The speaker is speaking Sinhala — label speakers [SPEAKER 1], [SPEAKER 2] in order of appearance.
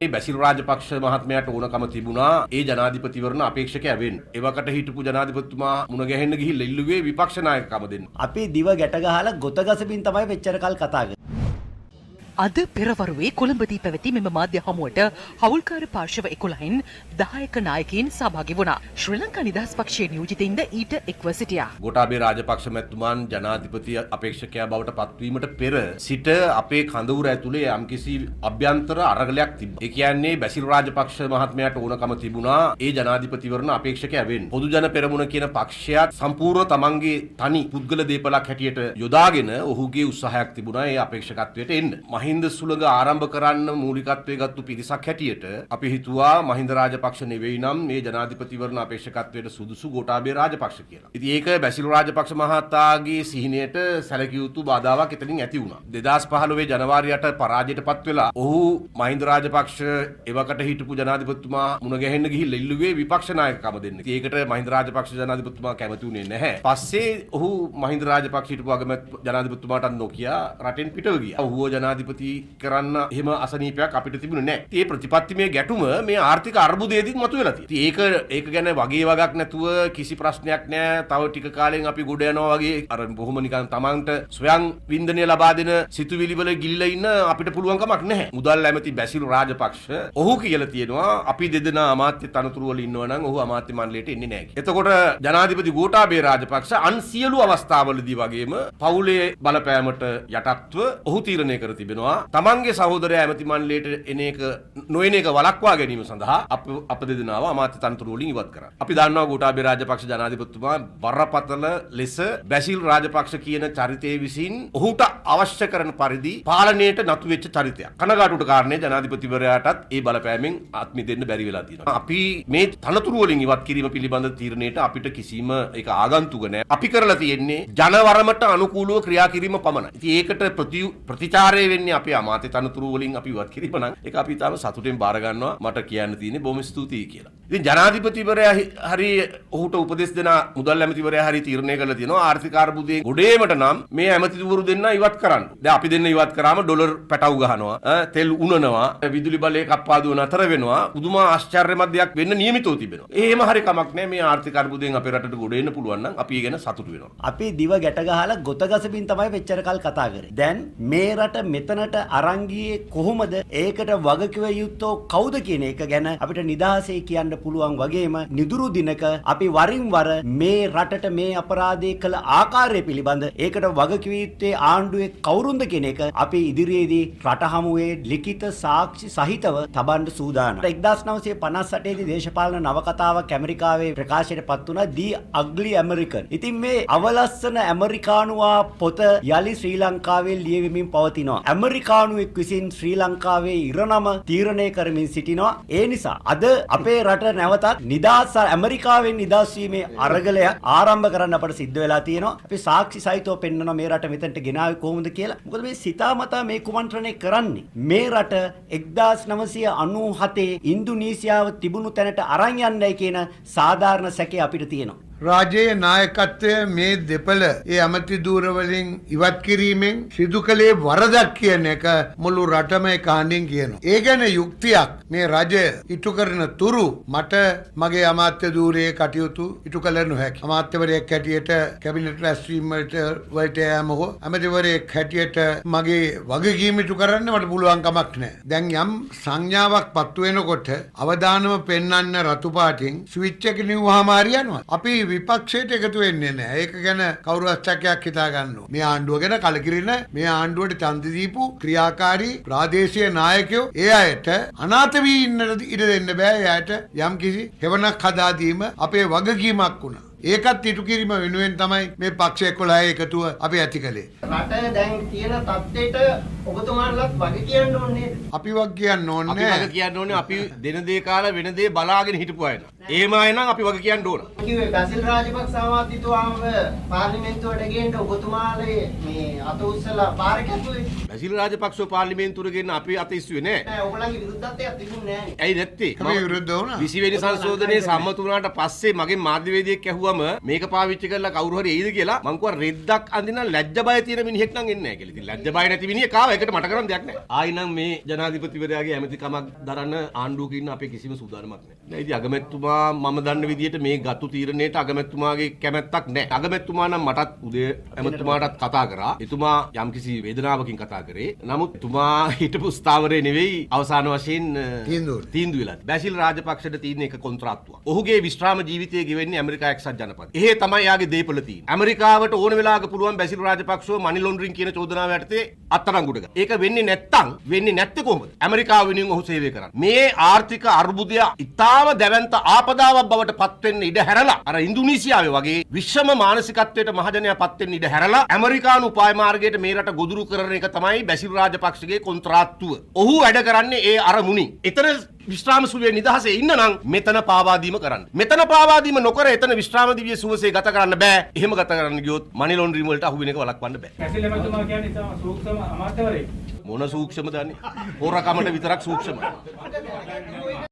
[SPEAKER 1] මේ බැසිල් රාජපක්ෂ මහත්මයාට ඕනකම තිබුණා ඒ ජනාධිපතිවරණ අපේක්ෂකයා වෙන්න. එවකට හිටපු ජනාධිපතිතුමා මුණ ගැහෙන්න ගිහිල්ලා ඉල්ලුවේ විපක්ෂ නායකකම දෙන්න.
[SPEAKER 2] අපි දිව ගැට ගහලා ගොත ගසමින් තමයි මෙච්චර කල් කතා කරන්නේ.
[SPEAKER 3] අද පෙරවරුවේ කොළඹදී පැවති මෙම මාධ්‍ය හමුවට හවුල්කාර පාර්ශව 11න් 10ක නායකයින් සහභාගී වුණා. ශ්‍රී ලංකා නිදහස් පක්ෂයේ නියෝජිතින්ද ඊට එක්ව සිටියා.
[SPEAKER 1] ගෝඨාභය රාජපක්ෂ මැතිතුමන් ජනාධිපති අපේක්ෂකයා බවට පත්වීමට පෙර සිට අපේ කඳවුර ඇතුලේ යම්කිසි අභ්‍යන්තර අරගලයක් තිබ්බා. ඒ කියන්නේ බැසිල් රාජපක්ෂ මහත්මයාට ඕනකම තිබුණා ඒ ජනාධිපතිවරණ අපේක්ෂකයා වෙන්න. පොදු ජන පෙරමුණ කියන පක්ෂයත් සම්පූර්ණ තමන්ගේ තනි පුද්ගල දේපලක් හැටියට යොදාගෙන ඔහුගේ උත්සාහයක් තිබුණා ඒ අපේක්ෂකත්වයට එන්න. මහින්ද සුළඟ ආරම්භ කරන්න මූලිකත්වයේ ගත්තු පිරිසක් හැටියට අපි හිතුවා මහින්ද රාජපක්ෂ නෙවෙයි නම් මේ ජනාධිපතිවරණ අපේක්ෂකත්වයට සුදුසු ගෝඨාභය රාජපක්ෂ කියලා. ඉතින් ඒක බැසිල් රාජපක්ෂ මහතාගේ සිහිනයට සැලකිය යුතු බාධාවක් එතනින් ඇති වුණා. 2015 ජනවාරි 8 පරාජයටපත් වෙලා ඔහු මහින්ද රාජපක්ෂ එවකට හිටපු ජනාධිපතිතුමා මුණ ගැහෙන්න ගිහිල්ලා ඉල්ලුවේ විපක්ෂ නායකකම දෙන්න. ඉතින් ඒකට මහින්ද රාජපක්ෂ ජනාධිපතිතුමා කැමති වුණේ නැහැ. පස්සේ ඔහු මහින්ද රාජපක්ෂ හිටපු ජනාධිපතිතුමාට නොකිය රටෙන් පිටව ගියා. ඔහුව ජනාධිපති කරන්න එහෙම අසනීපයක් අපිට තිබුණේ නැහැ. ඒ ප්‍රතිපත්තිමය ගැටුම මේ ආර්ථික අර්බුදයේදී මතුවලා තියෙනවා. ඒක ගැන වගේ වගක් නැතුව කිසි ප්‍රශ්නයක් නැහැ. තව ටික කාලෙන් අපි ගොඩ යනවා වගේ අර බොහොම නිකන් තමන්ට ස්වයං වින්දනය ලබා දෙන සිතුවිලි වල ගිලිලා ඉන්න අපිට පුළුවන් කමක් නැහැ. මුදල් ඇමති බැසිල් රාජපක්ෂ ඔහු කියලා තියෙනවා අපි දෙදෙනා අමාත්‍ය තනතුරු වල ඉන්නවා නම් ඔහු අමාත්‍ය මණ්ඩලයට එන්නේ නැහැ කියලා. එතකොට ජනාධිපති ගෝඨාභය රාජපක්ෂ අන් සියලු අවස්ථාවලදී වගේම පවුලේ බලපෑමට යටත්ව ඔහු තීරණය කර තිබෙනවා තමන්ගේ සහෝදරයා ඇමති මණ්ඩලයට එන එක නොයන එක වළක්වා ගැනීම සඳහා අප දෙදෙනාව අමාත්‍ය තනතුරු වලින් ඉවත් කරා. අපි දන්නවා ගෝඨාභය රාජපක්ෂ ජනාධිපතිතුමා බරපතල ලෙස බැසිල් රාජපක්ෂ කියන චරිතයේ විසින් ඔහුට අවශ්‍ය කරන පරිදි පාලනයට නතු වෙච්ච චරිතයක්. කනගාටුවට කාරණේ ජනාධිපතිවරයාටත් ඒ බලපෑමෙන් ආත්මි දෙන්න බැරි වෙලා තියෙනවා. අපි මේ තනතුරු වලින් ඉවත් කිරීම පිළිබඳ තීරණයට අපිට කිසිම ඒක ආගන්තුක නැහැ. අපි කරලා තියෙන්නේ ජනවරමට අනුකූලව ක්‍රියා කිරීම පමණයි. ඉතින් ඒකට ප්‍රතිචාරය වෙන්නේ අපි අමාත්‍ය තනතුරු වලින් අපි ඉවත් කිරීම නම් ඒක අපි තාම සතුටෙන් බාර ගන්නවා. මට කියන්න තියෙන්නේ බොහොම ස්තුතියි කියලා. ඉතින් ජනාධිපතිවරයා හරි ඔහුට උපදෙස් දෙන මුදල් ඇමතිවරයා හරි තීරණය කරලා තියෙනවා ආර්ථික අර්බුදයෙන් ගොඩේමට නම් මේ ඇමතිවරු දෙන්න ඉවත් කරන්න. දැන් අපි දෙන්න ඉවත් කරාම ඩොලර් පැටවු ගහනවා, තෙල් උනනවා, විදුලි බලය කප්පාදුව නතර වෙනවා. පුදුම ආශ්චර්යමත් දෙයක් වෙන්න නියමිතව තිබෙනවා. එහෙම හරි කමක් නැහැ. මේ ආර්ථික අර්බුදයෙන් අපේ රටට ගොඩ එන්න පුළුවන් නම් අපි ඒ ගැන සතුටු වෙනවා.
[SPEAKER 2] අපි දිව ගැට ගහලා ගොත ගසමින් තමයි මෙච්චර කල් කතා කරේ. දැන් මේ රට මෙතනට අරන් ගියේ කොහොමද? ඒකට වගකිව යුත්තෝ කවුද කියන එක ගැන අපිට නිදහසේ කියන්න පුළුවන් වගේම නිදුරු දිනක අපි වරින් වර මේ රටට මේ අපරාධය කළ ආකාරය පිළිබඳ ඒකට වගකිව යුත්තේ ආණ්ඩුවේ කවුරුන්ද කියන එක අපි ඉදිරියේදී රට හමුවේ ලිඛිත සාක්ෂි සහිතව තබන්න සූදානම්. 1958 දී දේශපාලන නවකතාවක් ඇමරිකාවේ ප්‍රකාශයට පත් වුණා දී අග්ලි ඇමරිකන්. ඉතින් මේ අවලස්සන ඇමරිකානුවා පොත යලි ශ්‍රී ලංකාවේ ලියවිමින් පවතිනවා. ඇමරිකානුවෙක් විසින් ශ්‍රී ලංකාවේ ඉරණම තීරණය කරමින් සිටිනවා. ඒ නිසා අද අපේ රට නැවතත් නිදහස් ඇමරිකාවෙන් නිදහස් වීමේ අරගලයක් ආරම්භ කරන්න අපට සිද්ධ වෙලා තියෙනවා. අපි සාක්ෂි සහිතව පෙන්වනවා මේ රට මෙතනට ගෙනාවේ කොහොමද කියලා. මොකද මේ සිතාමතා මේ කුමන්ත්‍රණය කරන්නේ මේ රට 1997 ඉන්දුනීසියාව තිබුණු තැනට අරන් යන්නයි කියන සාධාරණ සැකය අපිට තියෙනවා.
[SPEAKER 4] රාජයේ නායකත්වය මේ දෙපළ ඒ ඇමති ධූරවලින් ඉවත් කිරීමෙන් සිදු කළේ වරදක් කියන එක මුළු රටම කහඬින් කියනවා. ඒ ගැන යුක්තියක් මේ රජය ඉටු කරන තුරු මට මගේ අමාත්‍ය ධූරයේ කටයුතු ඉටු කළ නොහැකි. අමාත්‍යවරයෙක් හැටියට කැබිනට් රැස්වීම වලට යෑම හෝ ඇමතිවරයෙක් හැටියට මගේ වගකීම ඉටු කරන්න මට පුළුවන් කමක් නැහැ. දැන් යම් සංඥාවක් පත්තු වෙනකොට අවදානම පෙන්වන්න රතු පාටින් ස්විච් එක නිව්වහම හරියනවා. අපි විපක්ෂයට එකතු වෙන්නේ නැහැ. ඒක ගැන කවුරුත් චක්කයක් හිතා ගන්නවා. මේ ආණ්ඩුව ගැන කලකිරින මේ ආණ්ඩුවට ඡන්ද දීපු ක්‍රියාකාරී ප්‍රාදේශීය නායකයෝ ඒ අයට අනාථ වී ඉන්නට ඉඩ දෙන්න බෑ. එයාට යම්කිසි හෙවණක් හදා දීම අපේ වගකීමක් වුණා. ඒකත් ඉටු කිරීම වෙනුවෙන් තමයි මේ පක්ෂ 11 එකතුව අපි ඇති කළේ.
[SPEAKER 5] රට දැන් තියෙන තත්ත්වයට ඔබතුමාලත් වගේ කියන්න ඕනේ.
[SPEAKER 4] අපි වගේ කියන්න ඕනේ.
[SPEAKER 1] අපි වගේ කියන්න ඕනේ අපි දෙන දේ කාලා වෙන දේ බලාගෙන හිටපු අය. එහෙම අය නම් අපි වගේ කියන්න ඕන.
[SPEAKER 5] කිව්වේ බැසිල් රාජපක්ෂ සමාජිතුමාව පාර්ලිමේන්තුවට ගේන්න ඔබතුමාලේ මේ අත උස්සලා පාර කැපුවේ.
[SPEAKER 1] බැසිල් රාජපක්ෂව පාර්ලිමේන්තුවට ගෙන්න අපි අත ඉස්සුවේ නෑ.
[SPEAKER 5] නෑ ඔයගොල්ලන්ගේ විරුද්ධත්වයක් තිබුණේ නෑනේ.
[SPEAKER 1] ඇයි නැත්තේ?
[SPEAKER 4] අපි විරුද්ධ වුණා.
[SPEAKER 1] 20 වෙනි සංශෝධනයේ සම්මත වුණාට පස්සේ මගේ මාධ්‍යවේදියෙක් ඇහුවම මේක පාවිච්චි කරලා කවුරු හරි එයිද කියලා මං කිව්වා රෙද්දක් අඳින ලැජ්ජ බය තියෙන තියෙන මිනිහෙක් නම් එන්නේ නැහැ කියලා. ඉතින් ලැජ්ජ බය නැති මිනිහෙක් ආවා. ඒකට මට කරන්න දෙයක් නැහැ. ආයිනම් මේ ජනාධිපතිවරයාගේ ඇමතිකමක් දරන ආණ්ඩුවක ඉන්න අපේ කිසිම සූදානමක් නැහැ. දැන් ඉතින් අගමැතිතුමා මම දන්න විදිහට මේ ගත්තු තීරණයට අගමැතිතුමාගේ කැමැත්තක් නැහැ. අගමැතිතුමා නම් මටත් උදේ ඇමතිතුමාටත් කතා කරා. එතුමා යම්කිසි වේදනාවකින් කතා කරේ. නමුත් එතුමා හිටපු ස්ථාවරේ නෙවෙයි අවසාන වශයෙන් තීන්දුව වෙලා. බැසිල් රාජපක්ෂට තියෙන එක කොන්ත්‍රාත්තුවක්. ඔහුගේ විශ්‍රාම ජීවිතය ගෙවෙන්නේ ඇමරිකා එක්සත් ජනපදයේ. එහෙ තමයි යාගේ දේපල තියෙන්නේ. ඇමරිකාවට ඕන වෙලාවක පුළුවන් බැසිල් රාජපක්ෂව මනි ලොන්ඩරින් කියන චෝදනාව යටතේ අත්අඩංගුවට ගන්න. ඒක වෙන්නේ නැත්තේ කොහොමද? ඇමරිකාව වෙනුවෙන් ඔහු සේවය කරන්නේ. මේ ආර්ථික අර්බුදය ඉතාම දැවැන්ත ආපදාවක් බවට පත් වෙන්න ඉඩ හැරලා අර ඉන්දුනීසියාවේ වගේ විශ්වම මානසිකත්වයට මහජනයා පත් වෙන්න ඉඩ හැරලා ඇමරිකානු උපාය මාර්ගයට මේ රට ගොදුරු කරන එක තමයි බැසිල් රාජපක්ෂගේ කොන්ත්‍රාත්තුව. ඔහු වැඩ කරන්නේ ඒ අරමුණින්. එතන විශ්‍රාම සුවයේ නිදහසේ ඉන්න නම් මෙතන පාවා දීම කරන්න. මෙතන පාවා දීම නොකර එතන විශ්‍රාම දිවියේ සුවසේ ගත කරන්න බෑ. එහෙම ගත කරන්න ගියොත් මනි ලොන්ඩරින් වලට අහු වෙන එක වළක්වන්න බෑ.
[SPEAKER 6] බැසිල් එමතුමා කියන්නේ තම සූක්ෂම අමාත්‍යවරයෙක්.
[SPEAKER 1] මොන සූක්ෂමද අනේ? හොරකමට විතරක් සූක්ෂමයි.